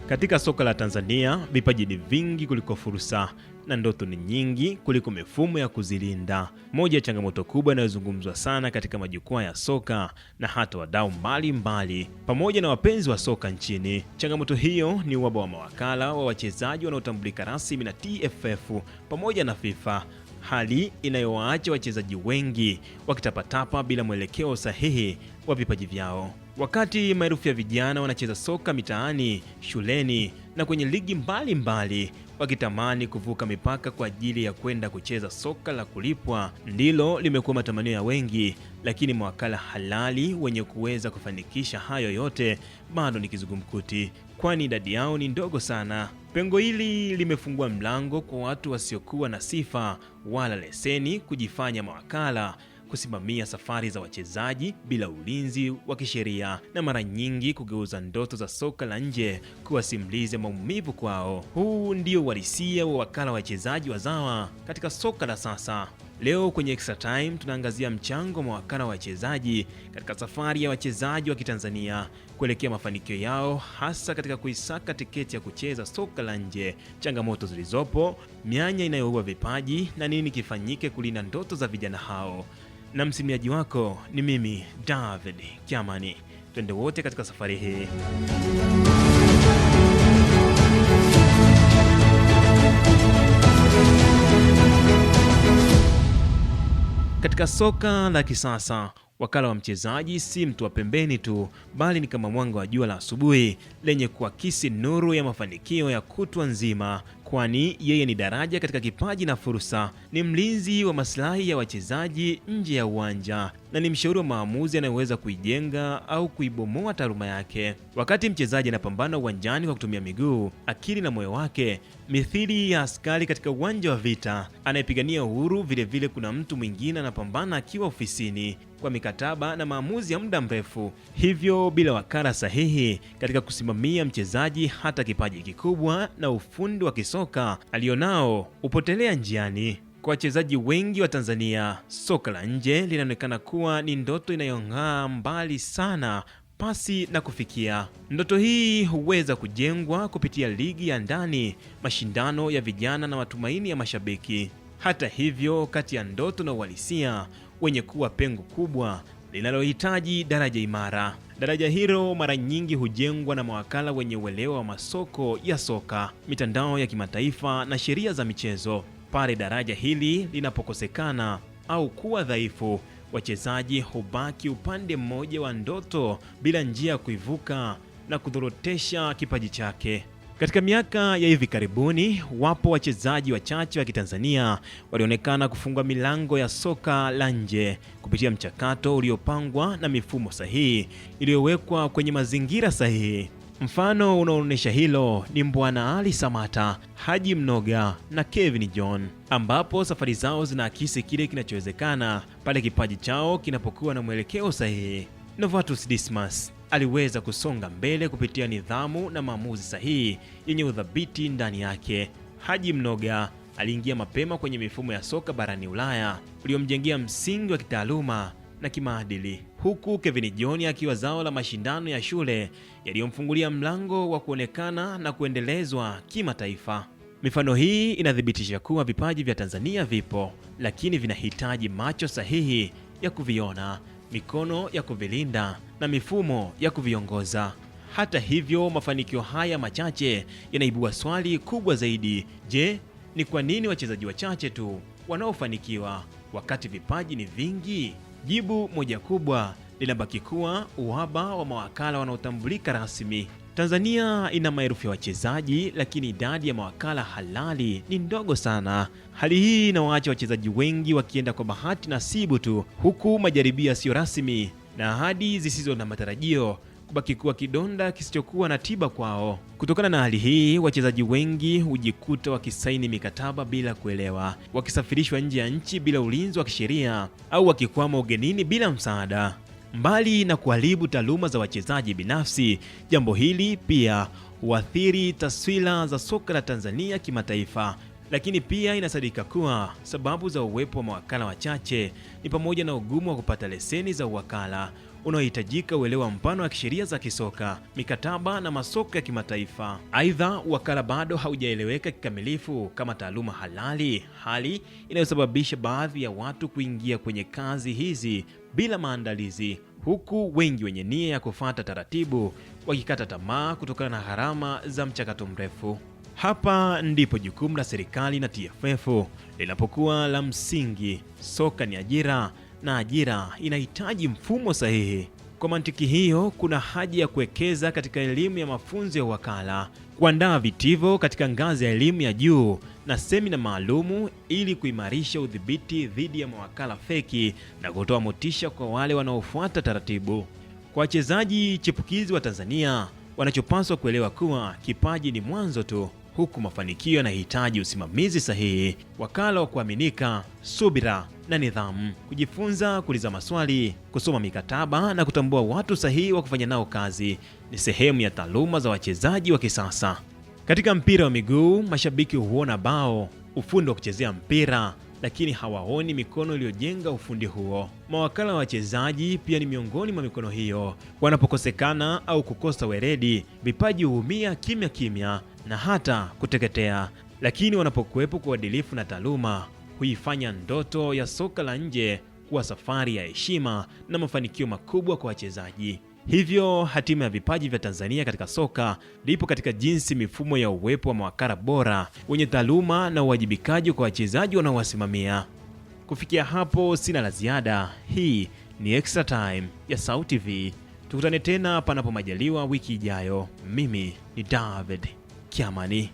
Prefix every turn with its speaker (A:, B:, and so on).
A: Katika soka la Tanzania, vipaji ni vingi kuliko fursa na ndoto ni nyingi kuliko mifumo ya kuzilinda. Moja ya changamoto kubwa inayozungumzwa sana katika majukwaa ya soka na hata wadau mbalimbali pamoja na wapenzi wa soka nchini. Changamoto hiyo ni uhaba wa mawakala wa wachezaji wanaotambulika rasmi na TFF pamoja na FIFA. Hali inayowaacha wachezaji wengi wakitapatapa bila mwelekeo sahihi wa vipaji vyao. Wakati maelfu ya vijana wanacheza soka mitaani, shuleni na kwenye ligi mbalimbali wakitamani kuvuka mipaka kwa ajili ya kwenda kucheza soka la kulipwa, ndilo limekuwa matamanio ya wengi, lakini mawakala halali wenye kuweza kufanikisha hayo yote bado ni kizungumkuti, kwani idadi yao ni ndogo sana. Pengo hili limefungua mlango kwa watu wasiokuwa na sifa wala leseni kujifanya mawakala, kusimamia safari za wachezaji bila ulinzi wa kisheria na mara nyingi kugeuza ndoto za soka la nje kuwa simulizi ya maumivu kwao. Huu ndio uhalisia wa wakala wa wachezaji wazawa katika soka la sasa. Leo kwenye Extra Time tunaangazia mchango wa mawakala wa wachezaji katika safari ya wachezaji wa Kitanzania kuelekea mafanikio yao, hasa katika kuisaka tiketi ya kucheza soka la nje, changamoto zilizopo, mianya inayoua vipaji na nini kifanyike kulinda ndoto za vijana hao. Na msimiaji wako ni mimi David Kiamani. Twende wote katika safari hii. Katika soka la kisasa, wakala wa mchezaji si mtu wa pembeni tu, bali ni kama mwanga wa jua la asubuhi lenye kuakisi nuru ya mafanikio ya kutwa nzima, kwani yeye ni daraja katika kipaji na fursa, ni mlinzi wa maslahi ya wachezaji nje ya uwanja na ni mshauri wa maamuzi anayeweza kuijenga au kuibomoa taaluma yake. Wakati mchezaji anapambana uwanjani kwa kutumia miguu, akili na moyo wake, mithili ya askari katika uwanja wa vita anayepigania uhuru, vilevile kuna mtu mwingine anapambana akiwa ofisini kwa mikataba na maamuzi ya muda mrefu. Hivyo bila wakala sahihi katika kusimamia mchezaji, hata kipaji kikubwa na ufundi wa kisoka alionao upotelea njiani. Kwa wachezaji wengi wa Tanzania, soka la nje linaonekana kuwa ni ndoto inayong'aa mbali sana pasi na kufikia. Ndoto hii huweza kujengwa kupitia ligi ya ndani, mashindano ya vijana na matumaini ya mashabiki. Hata hivyo, kati ya ndoto na uhalisia wenye kuwa pengo kubwa linalohitaji daraja imara. Daraja hilo mara nyingi hujengwa na mawakala wenye uelewa wa masoko ya soka, mitandao ya kimataifa na sheria za michezo. Pale daraja hili linapokosekana au kuwa dhaifu, wachezaji hubaki upande mmoja wa ndoto bila njia ya kuivuka na kudhorotesha kipaji chake. Katika miaka ya hivi karibuni, wapo wachezaji wachache wa Kitanzania walionekana kufungua milango ya soka la nje kupitia mchakato uliopangwa na mifumo sahihi iliyowekwa kwenye mazingira sahihi. Mfano unaoonyesha hilo ni Mbwana Ali Samata, Haji Mnoga na Kevin John, ambapo safari zao zinaakisi kile kinachowezekana pale kipaji chao kinapokuwa na mwelekeo sahihi. Novatus Dismas aliweza kusonga mbele kupitia nidhamu na maamuzi sahihi yenye udhabiti ndani yake. Haji Mnoga aliingia mapema kwenye mifumo ya soka barani Ulaya uliomjengea msingi wa kitaaluma na kimaadili, huku Kevin John akiwa zao la mashindano ya shule yaliyomfungulia mlango wa kuonekana na kuendelezwa kimataifa. Mifano hii inathibitisha kuwa vipaji vya Tanzania vipo, lakini vinahitaji macho sahihi ya kuviona, mikono ya kuvilinda na mifumo ya kuviongoza. Hata hivyo, mafanikio haya machache yanaibua swali kubwa zaidi. Je, ni kwa nini wachezaji wachache tu wanaofanikiwa wakati vipaji ni vingi? Jibu moja kubwa linabaki kuwa uhaba wa mawakala wanaotambulika rasmi. Tanzania ina maelfu ya wachezaji, lakini idadi ya mawakala halali ni ndogo sana. Hali hii inawaacha wachezaji wengi wakienda kwa bahati nasibu tu, huku majaribio yasiyo rasmi na ahadi zisizo na matarajio kubaki kuwa kidonda kisichokuwa na tiba kwao. Kutokana na hali hii, wachezaji wengi hujikuta wakisaini mikataba bila kuelewa, wakisafirishwa nje ya nchi bila ulinzi wa kisheria, au wakikwama ugenini bila msaada. Mbali na kuharibu taaluma za wachezaji binafsi, jambo hili pia huathiri taswira za soka la Tanzania kimataifa. Lakini pia inasadika kuwa sababu za uwepo wa mawakala wachache ni pamoja na ugumu wa kupata leseni za uwakala, unaohitajika uelewa mpana wa kisheria za kisoka, mikataba na masoko ya kimataifa. Aidha, wakala bado haujaeleweka kikamilifu kama taaluma halali, hali inayosababisha baadhi ya watu kuingia kwenye kazi hizi bila maandalizi, huku wengi wenye nia ya kufuata taratibu wakikata tamaa kutokana na gharama za mchakato mrefu. Hapa ndipo jukumu la serikali na TFF linapokuwa la msingi. Soka ni ajira na ajira inahitaji mfumo sahihi. Kwa mantiki hiyo, kuna haja ya kuwekeza katika elimu ya mafunzo ya wakala, kuandaa vitivo katika ngazi ya elimu ya juu na semina maalumu ili kuimarisha udhibiti dhidi ya mawakala feki na kutoa motisha kwa wale wanaofuata taratibu. Kwa wachezaji chipukizi wa Tanzania, wanachopaswa kuelewa kuwa kipaji ni mwanzo tu, huku mafanikio yanahitaji usimamizi sahihi, wakala wa kuaminika, subira na nidhamu, kujifunza kuuliza maswali, kusoma mikataba na kutambua watu sahihi wa kufanya nao kazi ni sehemu ya taaluma za wachezaji wa kisasa. Katika mpira wa miguu, mashabiki huona bao, ufundi wa kuchezea mpira, lakini hawaoni mikono iliyojenga ufundi huo. Mawakala wa wachezaji pia ni miongoni mwa mikono hiyo. Wanapokosekana au kukosa weledi, vipaji huumia kimya kimya na hata kuteketea. Lakini wanapokuwepo kwa uadilifu na taaluma, huifanya ndoto ya soka la nje kuwa safari ya heshima na mafanikio makubwa kwa wachezaji. Hivyo hatima ya vipaji vya Tanzania katika soka lipo katika jinsi mifumo ya uwepo wa mawakala bora wenye taaluma na uwajibikaji kwa wachezaji wanaowasimamia. Kufikia hapo sina la ziada. Hii ni Extra Time ya SAUT TV. Tukutane tena panapo majaliwa wiki ijayo. Mimi ni David Kiamani.